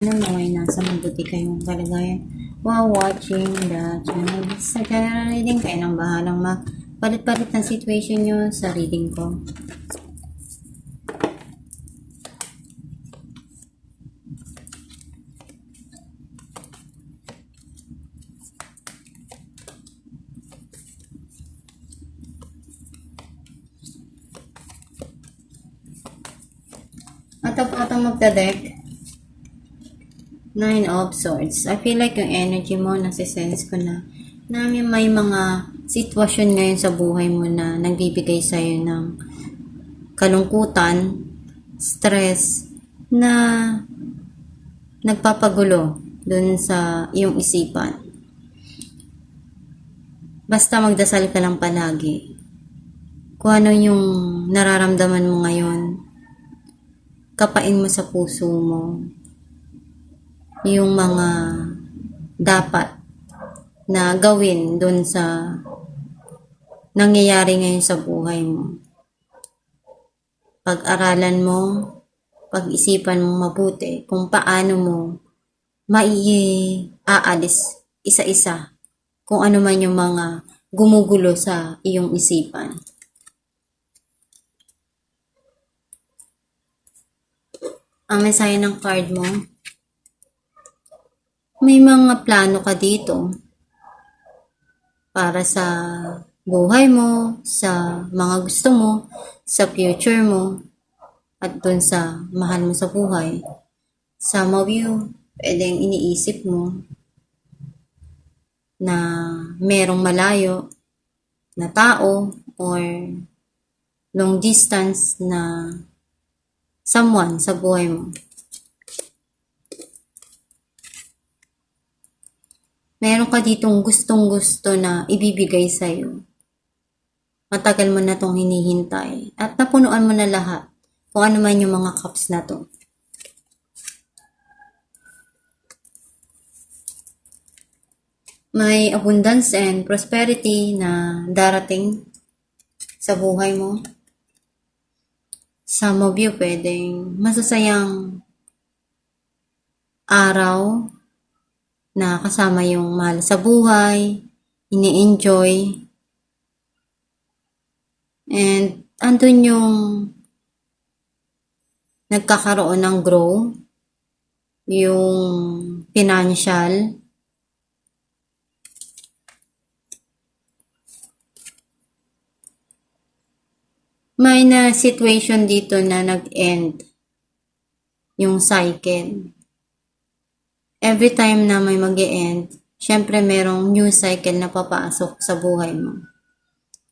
Naway nasa mabuti kayong kalagayan while watching the channel. Sa general reading, kayo nang bahalang magpalit-palit ng situation nyo sa reading ko. Atap-atang magda-deck. Nine of Swords. I feel like yung energy mo, nasisense ko na may mga sitwasyon ngayon sa buhay mo na nagbibigay sa'yo ng kalungkutan, stress, na nagpapagulo dun sa iyong isipan. Basta magdasal ka lang palagi. Kung ano yung nararamdaman mo ngayon, kapain mo sa puso mo yung mga dapat na gawin dun sa nangyayari ngayon sa buhay mo. Pag-aralan mo, pag-isipan mo mabuti kung paano mo aalis isa-isa kung ano man yung mga gumugulo sa iyong isipan. Ang mensahe ng card mo, may mga plano ka dito para sa buhay mo, sa mga gusto mo, sa future mo, at dun sa mahal mo sa buhay. Some of you, pwedeng iniisip mo na merong malayo na tao or long distance na someone sa buhay mo. Meron ka ditong gustong-gusto na ibibigay sa'yo. Matagal mo na tong hinihintay. At napunuan mo na lahat. Kung ano man yung mga cups na to. May abundance and prosperity na darating sa buhay mo. Some of you pwedeng masasayang araw na kasama yung mahal sa buhay, ini-enjoy. And andun yung nagkakaroon ng grow, yung financial. May na situation dito na nag-end yung cycle. Every time na may mag-e-end, syempre merong new cycle na papasok sa buhay mo.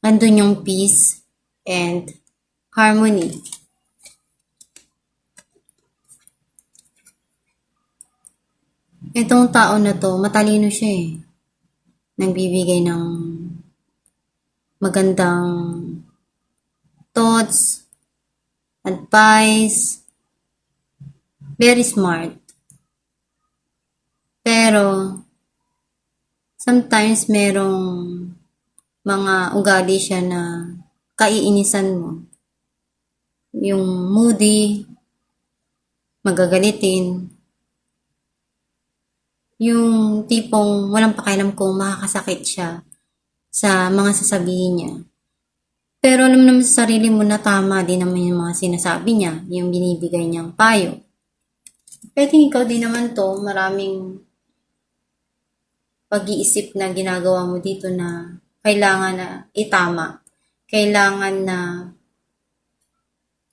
Andun yung peace and harmony. Itong tao na to, matalino siya eh. Nagbibigay ng magandang thoughts, advice, very smart. Pero, sometimes merong mga ugali siya na kaiinisan mo. Yung moody, magagalitin, yung tipong walang pakialam kung makakasakit siya sa mga sasabihin niya. Pero alam naman sa sarili mo na tama din naman yung mga sinasabi niya, yung binibigay niyang payo. Pwede ikaw din naman to, maraming pag-iisip na ginagawa mo dito na kailangan na itama. Kailangan na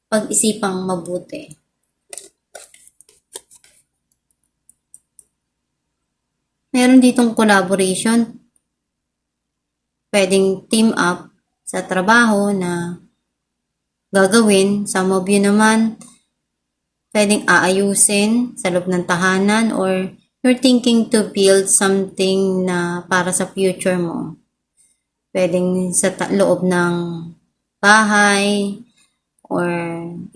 pag-isipang mabuti. Meron ditong collaboration. Pwedeng team up sa trabaho na gagawin. Some of you naman, pwedeng aayusin sa loob ng tahanan or you're thinking to build something na para sa future mo. Pwedeng sa loob ng bahay or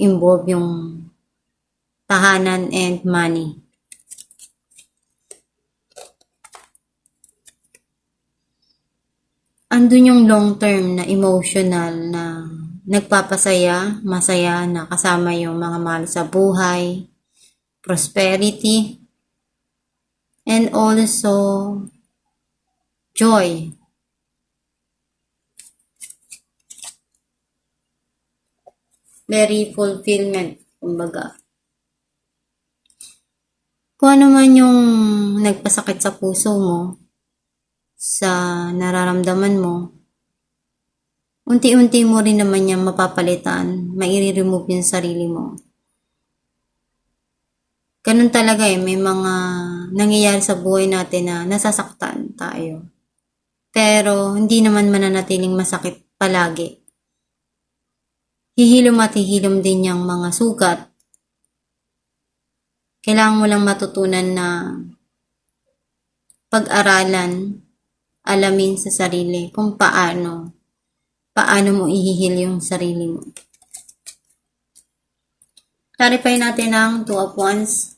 involve yung tahanan and money. Andun yung long-term na emotional na masaya na kasama yung mga mahal sa buhay, prosperity, and also joy. Very fulfillment, kumbaga. Kung ano man yung nagpasakit sa puso mo, sa nararamdaman mo, unti-unti mo rin naman yan mapapalitan, maire-remove yung sarili mo. Ganun talaga may mga nangyayari sa buhay natin na nasasaktan tayo. Pero hindi naman mananatiling masakit palagi. Hihilom at hihilom din yung mga sugat. Kailangan mo lang matutunan na pag-aralan, alamin sa sarili kung paano mo ihihil yung sarili mo. Clarify natin ang Two of Wands,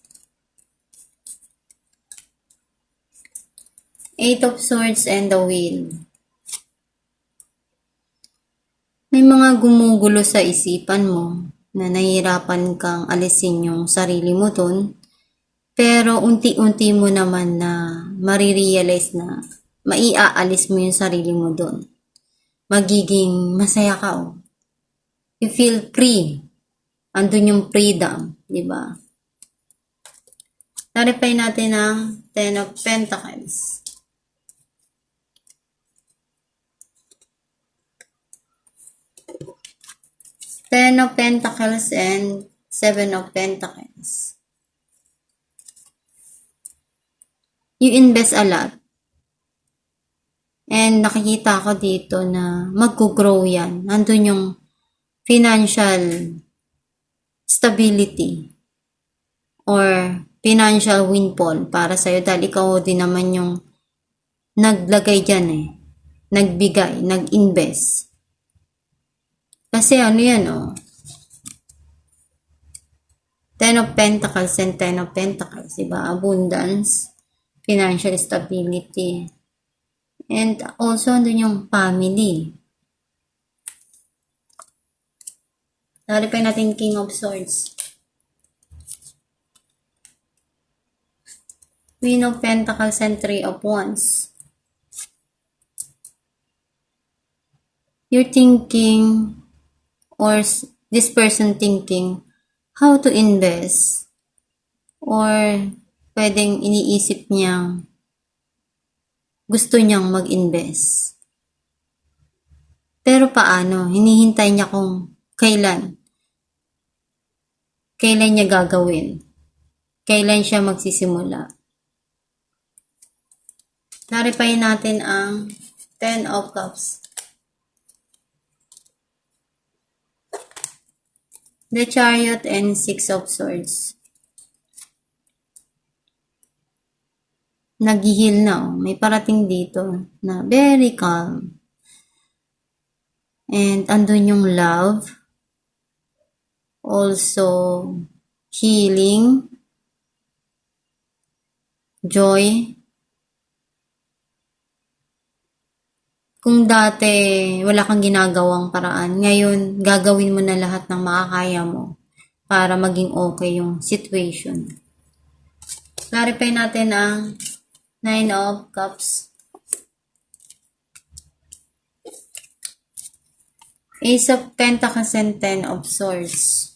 Eight of Swords, and the Wheel. May mga gumugulo sa isipan mo na nahihirapan kang alisin yung sarili mo dun, pero unti-unti mo naman na marirealize na maiaalis mo yung sarili mo dun. Magiging masaya ka, oh. You feel free. Andun yung freedom, di ba? Clarify natin ang Ten of Pentacles. Ten of Pentacles and Seven of Pentacles. You invest a lot. And nakikita ko dito na mag-grow yan. Nandun yung financial stability or financial windfall para sa'yo dahil ikaw din naman yung naglagay dyan nagbigay, nag-invest. Kasi ano yan Ten of Pentacles and Ten of Pentacles, diba? Abundance, financial stability, and also andun yung family. Clarify natin King of Swords. Queen of Pentacles and Three of Wands. You're thinking, or this person thinking, how to invest. Or pwedeng iniisip niyang gusto niyang mag-invest. Pero paano? Hinihintay niya kung kailan niya gagawin. Kailan siya magsisimula. Clarify natin ang Ten of Cups. The Chariot and Six of Swords. Naghihil na. May parating dito na very calm. And andun yung love. Also, healing. Joy. Kung dati wala kang ginagawang paraan, ngayon gagawin mo na lahat ng makakaya mo para maging okay yung situation. Clarify natin ang Nine of Cups. Ace of Pentacles and Ten of Swords.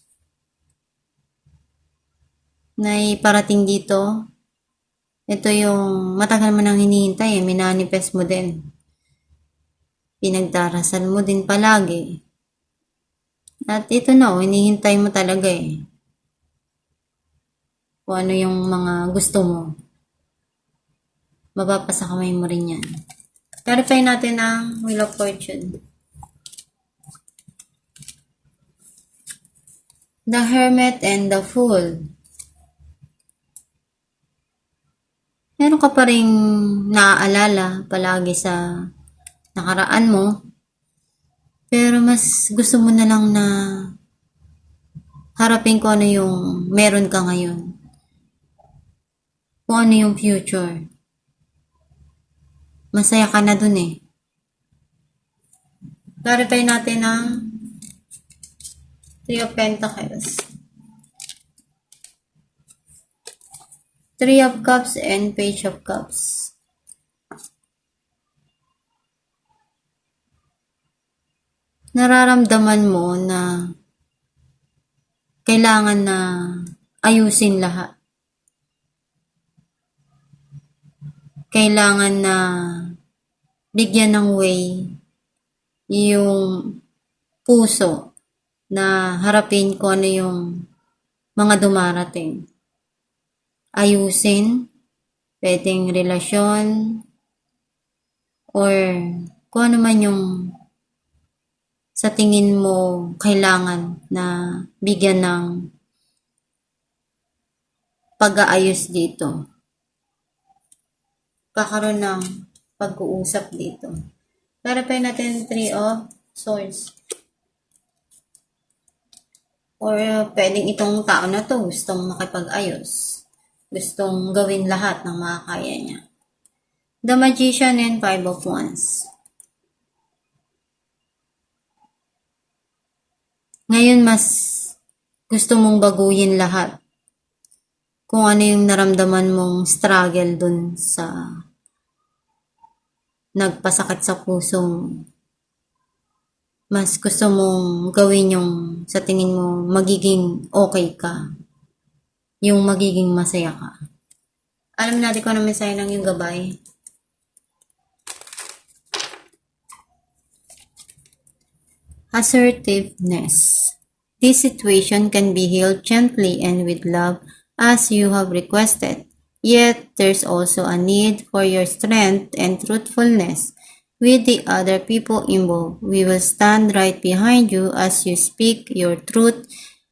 Parating dito. Ito yung matagal mo nang hinihintay minanifest mo din. Pinagdarasal mo din palagi. At ito na, hinihintay mo talaga Kung ano yung mga gusto mo. Mapapasa kamay mo rin yan. Clarify natin ang Wheel of Fortune. The Hermit and the Fool. Meron ka pa rin naaalala palagi sa nakaraan mo, pero mas gusto mo na lang na harapin kung ano yung meron ka ngayon. Kung ano yung future. Masaya ka na dun Clarify natin ang Three of Pentacles. Three of Cups and Page of Cups. Nararamdaman mo na kailangan na ayusin lahat. Kailangan na bigyan ng way yung puso na harapin kung ano yung mga dumarating. Ayusin, pwedeng relasyon, or kung ano man yung sa tingin mo kailangan na bigyan ng pag-aayos dito. Kakaroon ng pag-uusap dito. Clarify natin 3 of Swords. Or pwedeng itong tao na to gustong makipag-ayos. Gustong gawin lahat ng makakaya niya. The Magician and 5 of Wands. Ngayon mas gusto mong baguhin lahat. Kung ano yung naramdaman mong struggle dun sa nagpasakit sa pusong mas gusto mong gawin yung sa tingin mo magiging okay ka. Yung magiging masaya ka. Alam natin kung ano mensahe ng yung gabay. Assertiveness. This situation can be healed gently and with love as you have requested. Yet, there's also a need for your strength and truthfulness. With the other people involved, we will stand right behind you as you speak your truth,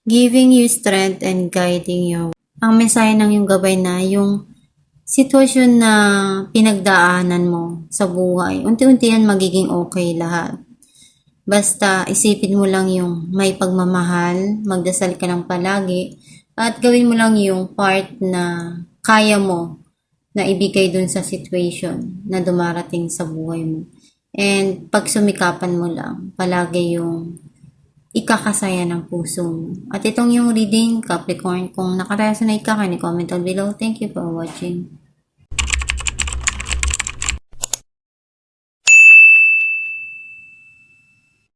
giving you strength and guiding you. Ang mensahe ng yung gabay na yung sitwasyon na pinagdaanan mo sa buhay, unti-unti yan magiging okay lahat. Basta isipin mo lang yung may pagmamahal, magdasal ka lang palagi, at gawin mo lang yung part na kaya mo na ibigay dun sa situation na dumarating sa buhay mo. And pag sumikapan mo lang, palagi yung ikakasaya ng puso mo. At itong yung reading, Capricorn, kung nakaresonate ka, comment down below. Thank you for watching.